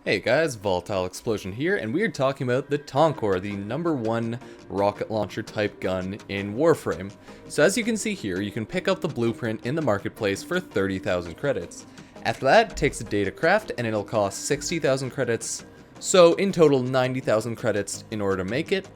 Hey guys, Volatile Explosion here, and we're talking about the Tonkor, the #1 rocket launcher type gun in Warframe. So as you can see here, you can pick up the blueprint in the marketplace for 30,000 credits. After that, it takes a day to craft, and it'll cost 60,000 credits, so in total 90,000 credits in order to make it.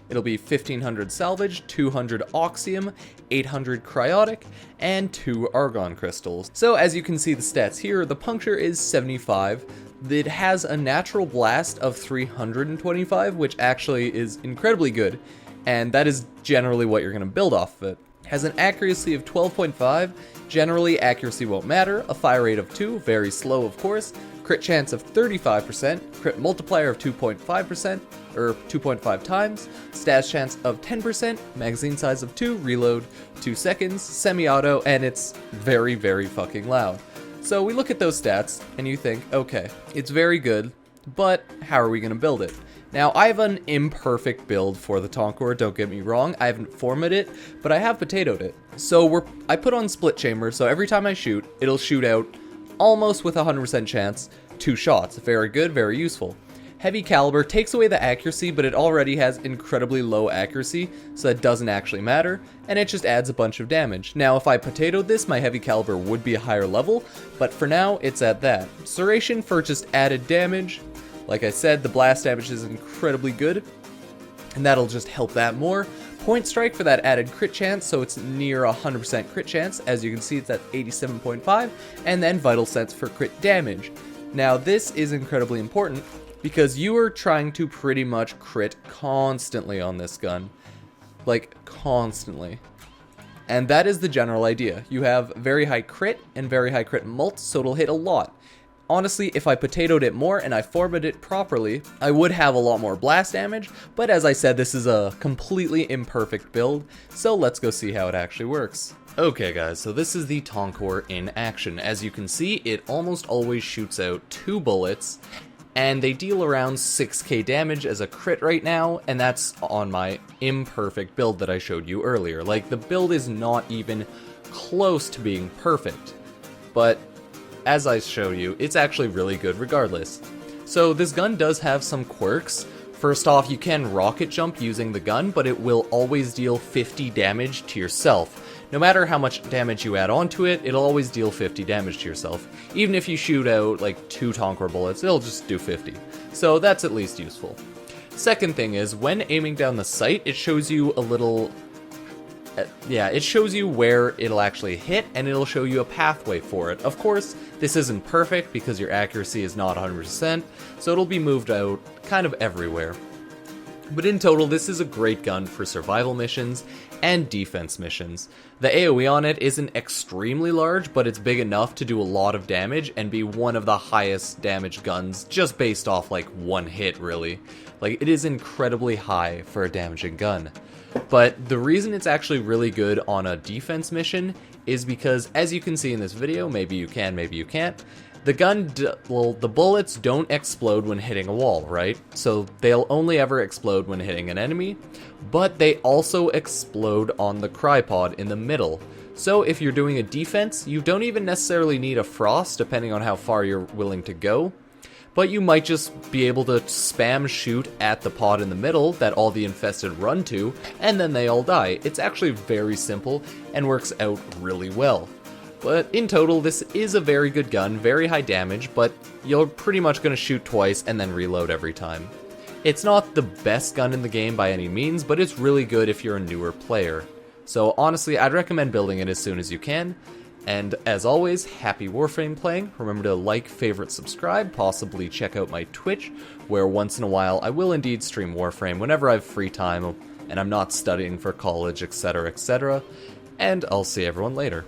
It'll be 1500 salvage, 200 oxium, 800 cryotic, and 2 argon crystals. So as you can see the stats here, the puncture is 75. It has a natural blast of 325, which actually is incredibly good, and that is generally what you're going to build off of it. Has an accuracy of 12.5, generally accuracy won't matter, a fire rate of 2, very slow of course, crit chance of 35%, crit multiplier of 2.5%, or 2.5 times, stash chance of 10%, magazine size of 2, reload 2 seconds, semi-auto, and it's very, very fucking loud. So we look at those stats, and you think, okay, it's very good, but how are we going to build it? Now, I have an imperfect build for the Tonkor, don't get me wrong, I haven't formatted it, but I have potatoed it. So I put on split chamber, so every time I shoot, it'll shoot out almost with 100% chance 2 shots. Very good, very useful. Heavy caliber takes away the accuracy, but it already has incredibly low accuracy, so that doesn't actually matter, and it just adds a bunch of damage. Now, if I potatoed this, my heavy caliber would be a higher level, but for now, it's at that. Serration for just added damage. Like I said, the blast damage is incredibly good, and that'll just help that more. Point strike for that added crit chance, so it's near 100% crit chance. As you can see, it's at 87.5, and then vital sense for crit damage. Now, this is incredibly important, because you are trying to pretty much crit constantly on this gun. Like, constantly. And that is the general idea. You have very high crit and very high crit mult, so it'll hit a lot. Honestly, if I potatoed it more and I formatted it properly, I would have a lot more blast damage, but as I said, this is a completely imperfect build, so let's go see how it actually works. Okay guys, so this is the Tonkor in action. As you can see, it almost always shoots out 2 bullets, and they deal around 6k damage as a crit right now, and that's on my imperfect build that I showed you earlier. Like, the build is not even close to being perfect, but as I show you, it's actually really good regardless. So this gun does have some quirks. First off, you can rocket jump using the gun, but it will always deal 50 damage to yourself. No matter how much damage you add onto it, it'll always deal 50 damage to yourself. Even if you shoot out like 2 Tonkor bullets, it'll just do 50. So that's at least useful. Second thing is, when aiming down the sight, it shows you a little... it shows you where it'll actually hit, and it'll show you a pathway for it. Of course, this isn't perfect because your accuracy is not 100%, so it'll be moved out kind of everywhere. But in total, this is a great gun for survival missions and defense missions. The AoE on it isn't extremely large, but it's big enough to do a lot of damage and be one of the highest damage guns just based off like one hit, really. Like, it is incredibly high for a damaging gun. But the reason it's actually really good on a defense mission is because, as you can see in this video, maybe you can, maybe you can't, the bullets don't explode when hitting a wall, right? So they'll only ever explode when hitting an enemy, but they also explode on the crypod in the middle. So if you're doing a defense, you don't even necessarily need a frost, depending on how far you're willing to go. But you might just be able to spam shoot at the pod in the middle that all the infested run to, and then they all die. It's actually very simple and works out really well. But in total, this is a very good gun, very high damage, but you're pretty much going to shoot twice and then reload every time. It's not the best gun in the game by any means, but it's really good if you're a newer player. So honestly, I'd recommend building it as soon as you can. And as always, happy Warframe playing. Remember to like, favorite, subscribe, possibly check out my Twitch, where once in a while I will indeed stream Warframe whenever I have free time and I'm not studying for college, etc., etc. And I'll see everyone later.